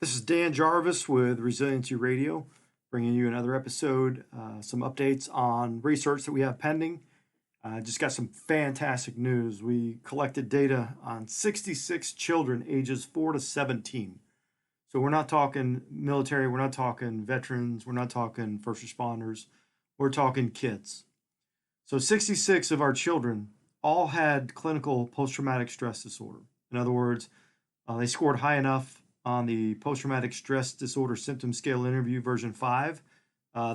This is Dan Jarvis with Resiliency Radio, bringing you another episode, some updates on research that we have pending. Just got some fantastic news. We collected data on 66 children ages 4 to 17. So we're not talking military, we're not talking veterans, we're not talking first responders, we're talking kids. So 66 of our children all had clinical post-traumatic stress disorder. In other words, they scored high enough on the post-traumatic stress disorder symptom scale interview version 5.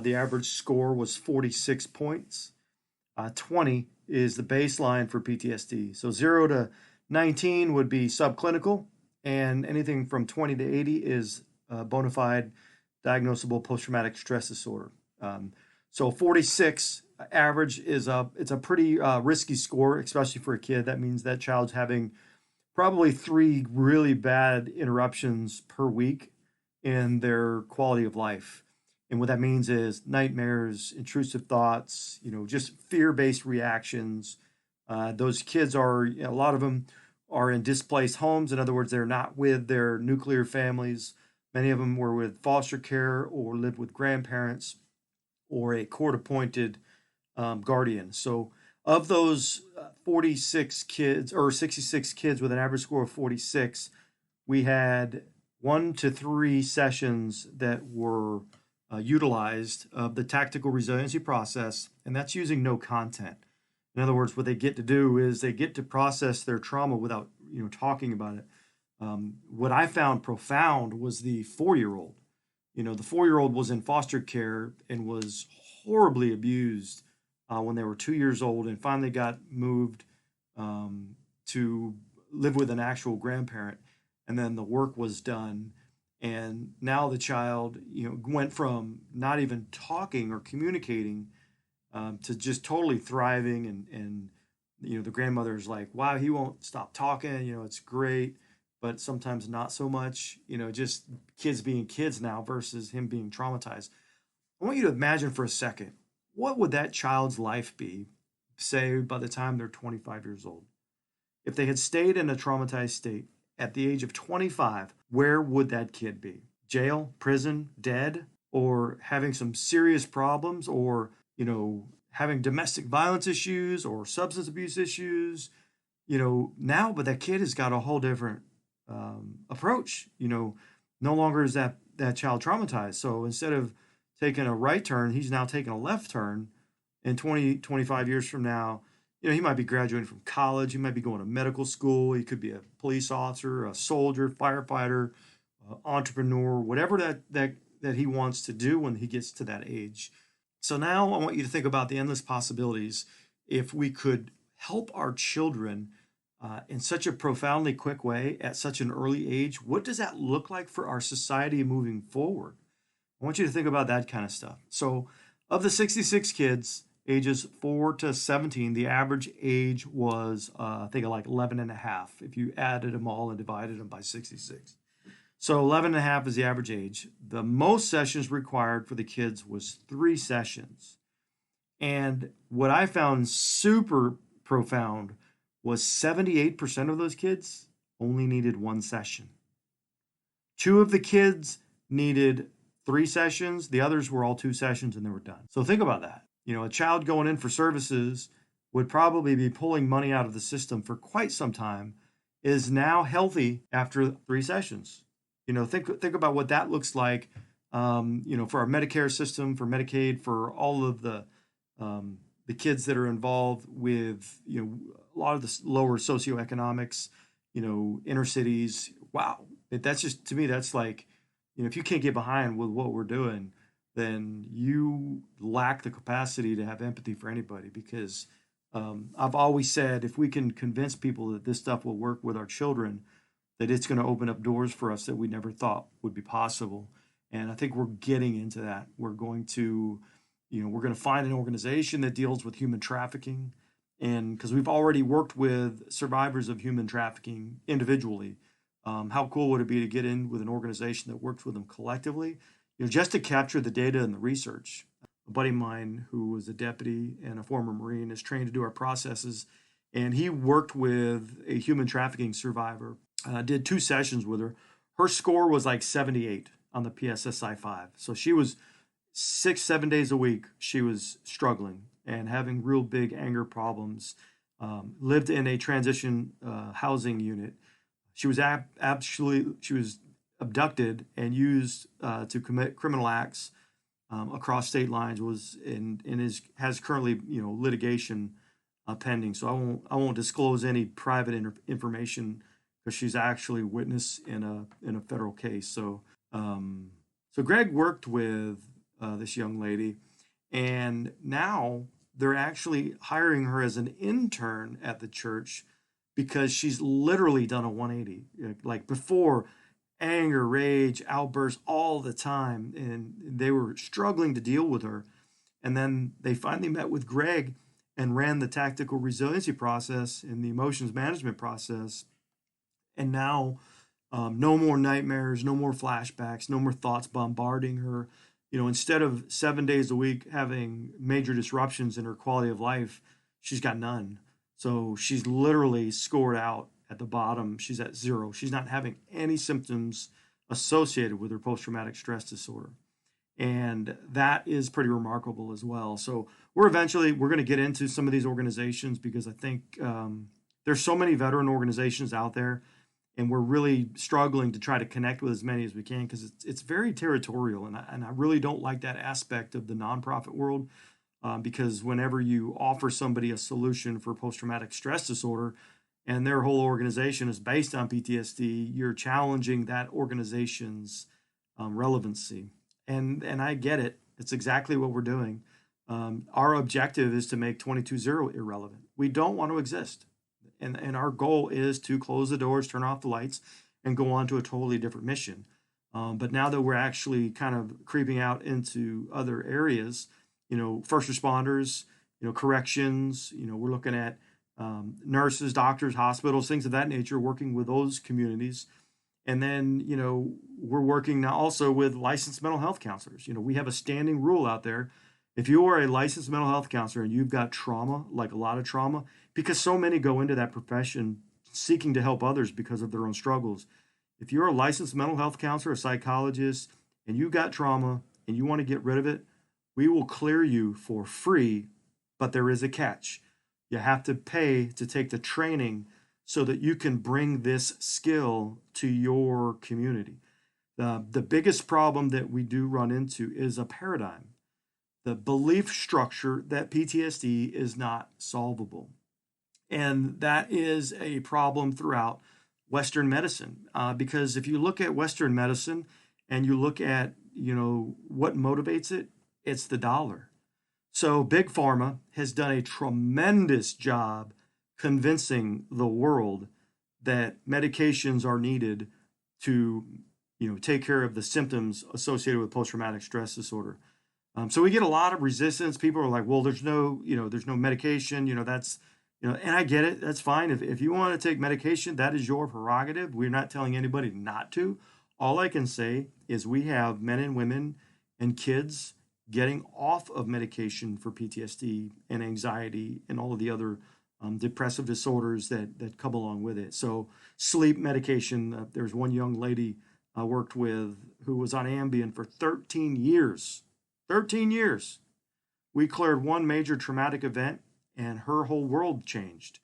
The average score was 46 points. 20 is the baseline for PTSD. So 0 to 19 would be subclinical, and anything from 20 to 80 is bona fide diagnosable post-traumatic stress disorder. So 46 average it's a pretty risky score, especially for a kid. That means that child's having probably 3 really bad interruptions per week in their quality of life. And what that means is nightmares, intrusive thoughts, just fear-based reactions. Those kids a lot of them are in displaced homes. In other words, they're not with their nuclear families. Many of them were with foster care or lived with grandparents or a court-appointed guardian. So of those 46 kids or 66 kids with an average score of 46, we had 1 to 3 sessions that were utilized of the Tactical Resiliency Process, and that's using no content. In other words, what they get to do is they get to process their trauma without talking about it. What I found profound was the 4-year-old. The 4-year-old was in foster care and was horribly abused when they were 2 years old, and finally got moved to live with an actual grandparent. And then the work was done. And now the child, went from not even talking or communicating to just totally thriving. And the grandmother's like, wow, he won't stop talking. It's great, but sometimes not so much, just kids being kids now versus him being traumatized. I want you to imagine for a second, what would that child's life be, say, by the time they're 25 years old? If they had stayed in a traumatized state at the age of 25, where would that kid be? Jail, prison, dead, or having some serious problems, or, having domestic violence issues or substance abuse issues, now, but that kid has got a whole different approach. No longer is that child traumatized. So instead of taking a right turn, he's now taking a left turn. And 25 years from now, he might be graduating from college. He might be going to medical school. He could be a police officer, a soldier, firefighter, entrepreneur, whatever that he wants to do when he gets to that age. So now I want you to think about the endless possibilities. If we could help our children in such a profoundly quick way at such an early age, what does that look like for our society moving forward? I want you to think about that kind of stuff. So of the 66 kids, ages 4 to 17, the average age was, I think, like 11 and a half, if you added them all and divided them by 66. So 11 and a half is the average age. The most sessions required for the kids was 3 sessions. And what I found super profound was 78% of those kids only needed 1 session. 2 of the kids needed 3 sessions. The others were all 2 sessions and they were done. So think about that. A child going in for services would probably be pulling money out of the system for quite some time, is now healthy after 3 sessions. Think about what that looks like, for our Medicare system, for Medicaid, for all of the kids that are involved with, a lot of the lower socioeconomics, inner cities. Wow. That's just, to me, that's like, if you can't get behind with what we're doing, then you lack the capacity to have empathy for anybody. Because I've always said, if we can convince people that this stuff will work with our children, that it's going to open up doors for us that we never thought would be possible. And I think we're getting into that. We're going to find an organization that deals with human trafficking. And because we've already worked with survivors of human trafficking individually, how cool would it be to get in with an organization that works with them collectively, just to capture the data and the research. A buddy of mine who was a deputy and a former Marine is trained to do our processes, and he worked with a human trafficking survivor, did 2 sessions with her. her score was like 78 on the PSSI-5. So she was 6, 7 days a week. She was struggling and having real big anger problems. Lived in a transition housing unit. She was she was abducted and used to commit criminal acts across state lines. Was in has currently litigation pending. So I won't disclose any private information because she's actually witness in a federal case. So Greg worked with this young lady, and now they're actually hiring her as an intern at the church because she's literally done a 180. Like before, anger, rage, outbursts all the time, and they were struggling to deal with her. And then they finally met with Greg and ran the tactical resiliency process and the emotions management process. And now, no more nightmares, no more flashbacks, no more thoughts bombarding her. Instead of 7 days a week having major disruptions in her quality of life, she's got none. So she's literally scored out at the bottom. She's at 0. She's not having any symptoms associated with her post-traumatic stress disorder. And that is pretty remarkable as well. So we're going to get into some of these organizations because I think there's so many veteran organizations out there, and we're really struggling to try to connect with as many as we can because it's very territorial, and I really don't like that aspect of the nonprofit world because whenever you offer somebody a solution for post-traumatic stress disorder and their whole organization is based on PTSD, you're challenging that organization's relevancy. And I get it. It's exactly what we're doing. Our objective is to make 22-0 irrelevant. We don't want to exist. And our goal is to close the doors, turn off the lights, and go on to a totally different mission. But now that we're actually kind of creeping out into other areas, first responders, corrections, we're looking at nurses, doctors, hospitals, things of that nature, working with those communities. And then, we're working now also with licensed mental health counselors. We have a standing rule out there. If you are a licensed mental health counselor and you've got trauma, like a lot of trauma, because so many go into that profession seeking to help others because of their own struggles. If you're a licensed mental health counselor, a psychologist, and you got trauma and you want to get rid of it, we will clear you for free, but there is a catch. You have to pay to take the training so that you can bring this skill to your community. The biggest problem that we do run into is a paradigm, the belief structure that PTSD is not solvable. And that is a problem throughout Western medicine because if you look at Western medicine and you look at, what motivates it, it's the dollar. So Big Pharma has done a tremendous job convincing the world that medications are needed to, take care of the symptoms associated with post-traumatic stress disorder. So we get a lot of resistance. People are like, well, there's no medication, that's, and I get it. That's fine. If you want to take medication, that is your prerogative. We're not telling anybody not to. All I can say is we have men and women and kids getting off of medication for PTSD and anxiety and all of the other depressive disorders that come along with it. So sleep medication, there's one young lady I worked with who was on Ambien for 13 years. 13 years. We cleared one major traumatic event and her whole world changed.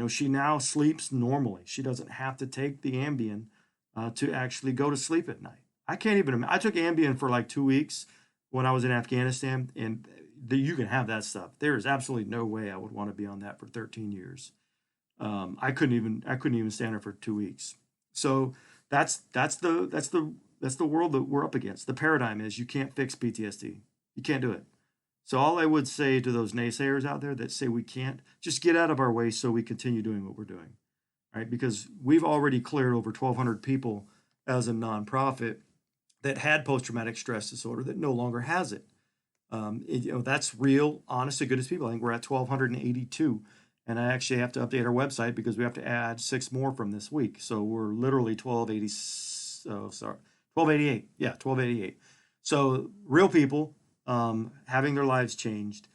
She now sleeps normally. She doesn't have to take the Ambien to actually go to sleep at night. I can't even imagine. I took Ambien for like 2 weeks when I was in Afghanistan, and you can have that stuff. There is absolutely no way I would want to be on that for 13 years. I couldn't even stand it for 2 weeks. So that's the world that we're up against. The paradigm is you can't fix PTSD. You can't do it. So all I would say to those naysayers out there that say we can't, just get out of our way so we continue doing what we're doing, right? Because we've already cleared over 1,200 people as a nonprofit that had post-traumatic stress disorder that no longer has it. That's real, honest to goodness people. I think we're at 1,282. And I actually have to update our website because we have to add 6 more from this week. So we're literally 1,288. Yeah, 1,288. So real people having their lives changed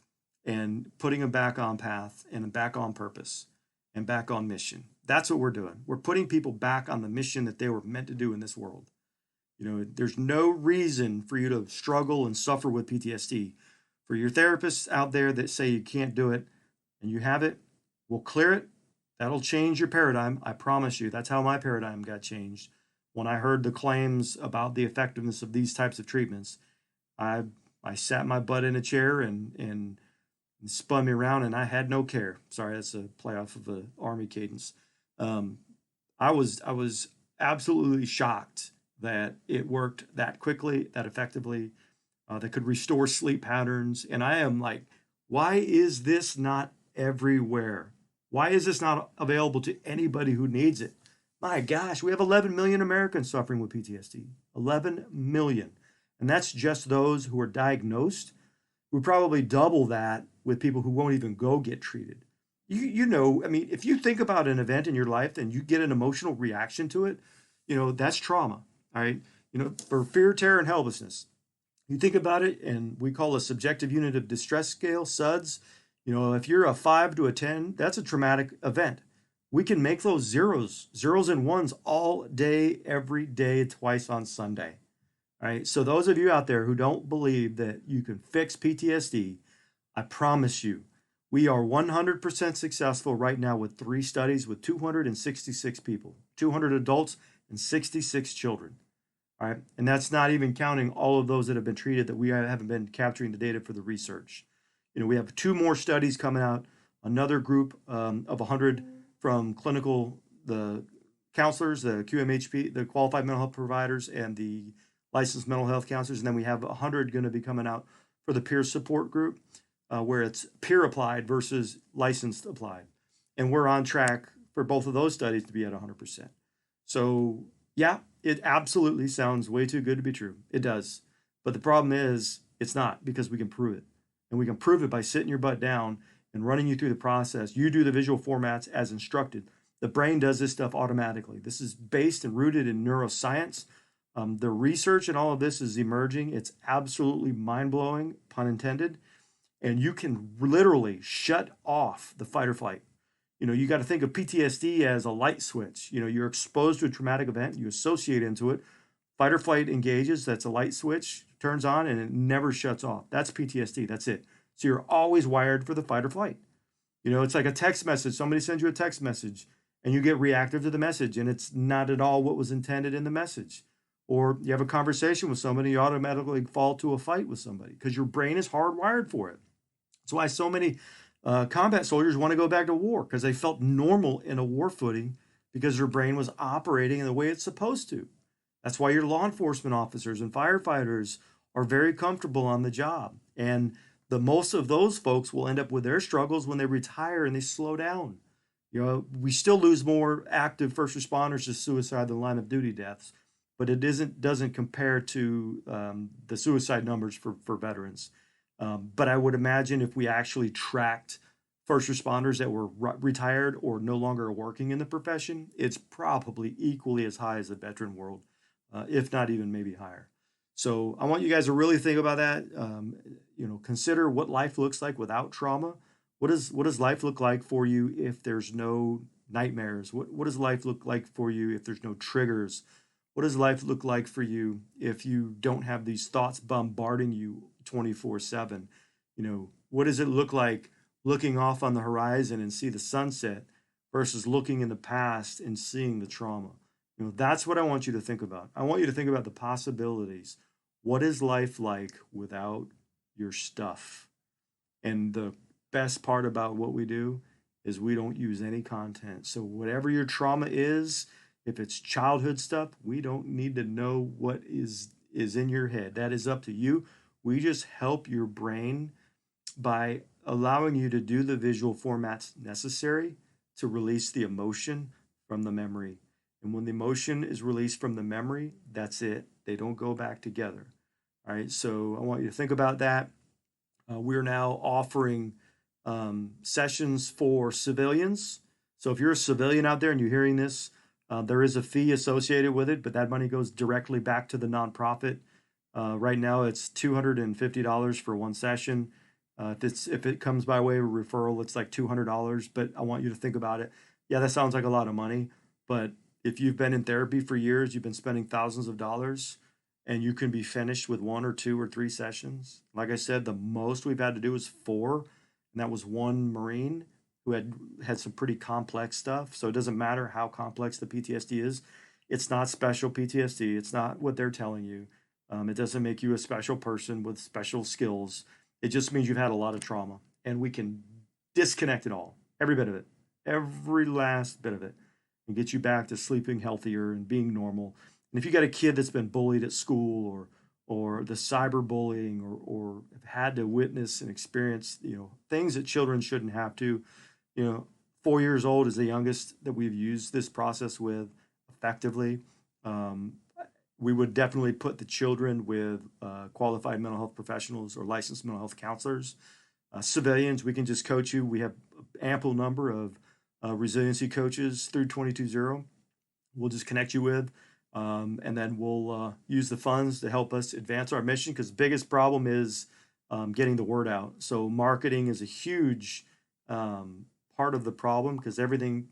and putting them back on path and back on purpose and back on mission. That's what we're doing. We're putting people back on the mission that they were meant to do in this world. There's no reason for you to struggle and suffer with PTSD. For your therapists out there that say you can't do it and you have it, we'll clear it. That'll change your paradigm. I promise you. That's how my paradigm got changed. When I heard the claims about the effectiveness of these types of treatments, I sat my butt in a chair and spun me around, and I had no care. Sorry, that's a play off of the Army cadence. Um, I was absolutely shocked that it worked that quickly, that effectively, that could restore sleep patterns. And I am like, why is this not everywhere? Why is this not available to anybody who needs it? My gosh, we have 11 million Americans suffering with PTSD. 11 million. And that's just those who are diagnosed. We probably double that with people who won't even go get treated. I mean, if you think about an event in your life and you get an emotional reaction to it, that's trauma. All right. For fear, terror, and helplessness, you think about it, and we call a subjective unit of distress scale, SUDS. If you're a 5 to a 10, that's a traumatic event. We can make those zeros and ones all day, every day, twice on Sunday. All right. So those of you out there who don't believe that you can fix PTSD, I promise you, we are 100% successful right now with 3 studies with 266 people, 200 adults and 66 children. All right. And that's not even counting all of those that have been treated that we haven't been capturing the data for the research. We have 2 more studies coming out, another group of 100 from the counselors, the QMHP, the qualified mental health providers, and the licensed mental health counselors. And then we have 100 going to be coming out for the peer support group, where it's peer applied versus licensed applied. And we're on track for both of those studies to be at 100%. So yeah, it absolutely sounds way too good to be true. It does. But the problem is it's not, because we can prove it. And we can prove it by sitting your butt down and running you through the process. You do the visual formats as instructed. The brain does this stuff automatically. This is based and rooted in neuroscience. The research and all of this is emerging. It's absolutely mind-blowing, pun intended. And you can literally shut off the fight or flight. You got to think of PTSD as a light switch. You're exposed to a traumatic event, you associate into it. Fight or flight engages, that's a light switch, turns on, and it never shuts off. That's PTSD, that's it. So you're always wired for the fight or flight. It's like a text message. Somebody sends you a text message and you get reactive to the message, and it's not at all what was intended in the message. Or you have a conversation with somebody, you automatically fall to a fight with somebody because your brain is hardwired for it. That's why so many combat soldiers want to go back to war, because they felt normal in a war footing because their brain was operating in the way it's supposed to. That's why your law enforcement officers and firefighters are very comfortable on the job. And the most of those folks will end up with their struggles when they retire and they slow down. We still lose more active first responders to suicide than line of duty deaths, but it doesn't compare to the suicide numbers for veterans. But I would imagine if we actually tracked first responders that were retired or no longer working in the profession, it's probably equally as high as the veteran world, if not even maybe higher. So I want you guys to really think about that. Consider what life looks like without trauma. What does life look like for you if there's no nightmares? What does life look like for you if there's no triggers? What does life look like for you if you don't have these thoughts bombarding you 24/7? What does it look like looking off on the horizon and see the sunset versus looking in the past and seeing the trauma? That's what I want you to think about. I want you to think about the possibilities. What is life like without your stuff? And the best part about what we do is we don't use any content. So whatever your trauma is, if it's childhood stuff, we don't need to know what is in your head. That is up to you. We just help your brain by allowing you to do the visual formats necessary to release the emotion from the memory. And when the emotion is released from the memory, that's it. They don't go back together. All right. So I want you to think about that. We're now offering sessions for civilians. So if you're a civilian out there and you're hearing this, there is a fee associated with it, but that money goes directly back to the nonprofit. Right now, it's $250 for one session. If it comes by way of referral, it's like $200. But I want you to think about it. Yeah, that sounds like a lot of money, but if you've been in therapy for years, you've been spending thousands of dollars, and you can be finished with 1 or 2 or 3 sessions. Like I said, the most we've had to do is 4, and that was one Marine who had some pretty complex stuff. So it doesn't matter how complex the PTSD is. It's not special PTSD. It's not what they're telling you. It doesn't make you a special person with special skills. It just means you've had a lot of trauma, and we can disconnect it all, every bit of it, every last bit of it, and get you back to sleeping healthier and being normal. And if you got a kid that's been bullied at school, or the cyberbullying, or have had to witness and experience, things that children shouldn't have to, you know, 4 years old is the youngest that we've used this process with effectively. Um, we would definitely put the children with qualified mental health professionals or licensed mental health counselors. Civilians, we can just coach you. We have ample number of resiliency coaches through 220. We'll just connect you with, and then we'll use the funds to help us advance our mission, because the biggest problem is getting the word out. So marketing is a huge part of the problem, because everything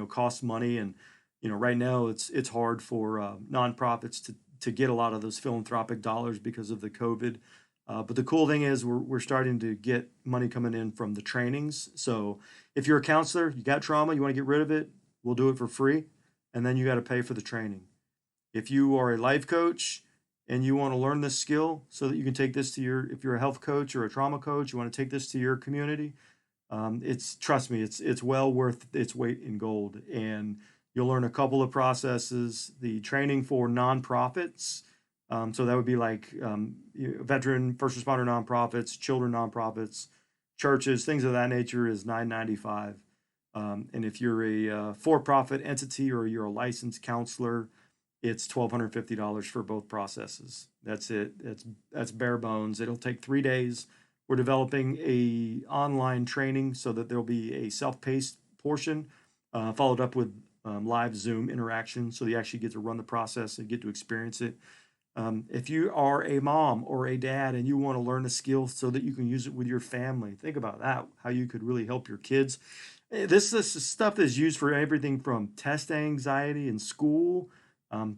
costs money, and right now it's hard for nonprofits to get a lot of those philanthropic dollars because of the COVID. But the cool thing is we're starting to get money coming in from the trainings. So if you're a counselor, you got trauma, you want to get rid of it, we'll do it for free, and then you got to pay for the training. If you are a life coach and you want to learn this skill so that you can take this to if you're a health coach or a trauma coach, you want to take this to your community, trust me, it's well worth its weight in gold. And you'll learn a couple of processes. The training for nonprofits, so that would be like veteran, first responder nonprofits, children nonprofits, churches, things of that nature, is $9.95. And if you're a for-profit entity or you're a licensed counselor, it's $1,250 for both processes. That's it. That's bare bones. It'll take 3 days. We're developing a online training so that there'll be a self-paced portion, followed up with live Zoom interaction, so you actually get to run the process and get to experience it. If you are a mom or a dad and you want to learn a skill so that you can use it with your family, think about that, how you could really help your kids. This stuff is used for everything from test anxiety in school,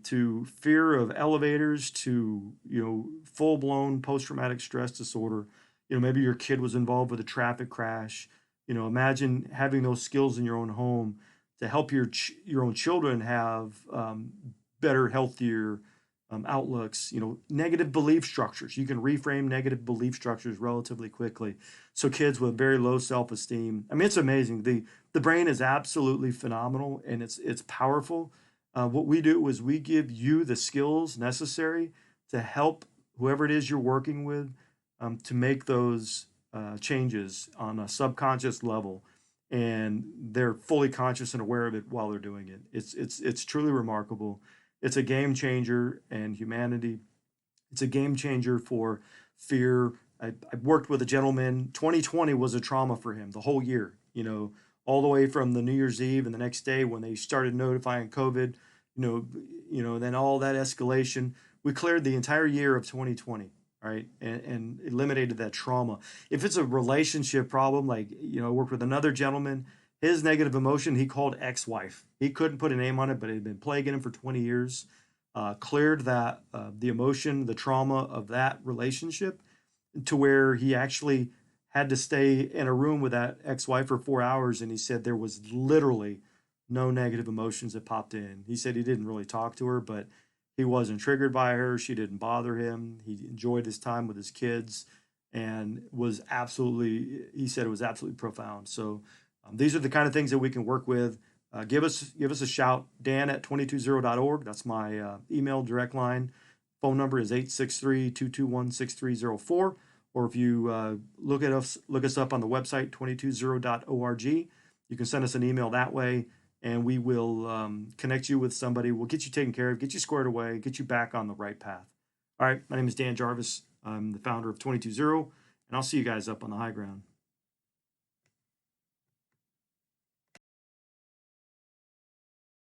to fear of elevators, to full-blown post-traumatic stress disorder. Maybe your kid was involved with a traffic crash. Imagine having those skills in your own home to help your own children have better, healthier outlooks. Negative belief structures. You can reframe negative belief structures relatively quickly. So kids with very low self-esteem. I mean, it's amazing. The brain is absolutely phenomenal, and it's powerful. What we do is we give you the skills necessary to help whoever it is you're working with to make those changes on a subconscious level, and they're fully conscious and aware of it while they're doing it. It's truly remarkable. It's a game changer in humanity. It's a game changer for fear. I worked with a gentleman. 2020 was a trauma for him the whole year. All the way from the New Year's Eve and the next day when they started notifying COVID. Then all that escalation. We cleared the entire year of 2020. Right, and eliminated that trauma. If it's a relationship problem, like I worked with another gentleman, his negative emotion he called ex-wife. He couldn't put a name on it, but it had been plaguing him for 20 years. Cleared that the emotion, the trauma of that relationship, to where he actually had to stay in a room with that ex-wife for 4 hours, and he said there was literally no negative emotions that popped in. He said he didn't really talk to her, but he wasn't triggered by her. She didn't bother him. He enjoyed his time with his kids, and he said it was absolutely profound. So these are the kind of things that we can work with. Give us a shout, dan@220.org. That's my email direct line. Phone number is 863-221-6304. Or if you look us up on the website, 220.org. You can send us an email that way, and we will connect you with somebody. We'll get you taken care of, get you squared away, get you back on the right path. All right, my name is Dan Jarvis. I'm the founder of 220, and I'll see you guys up on the high ground.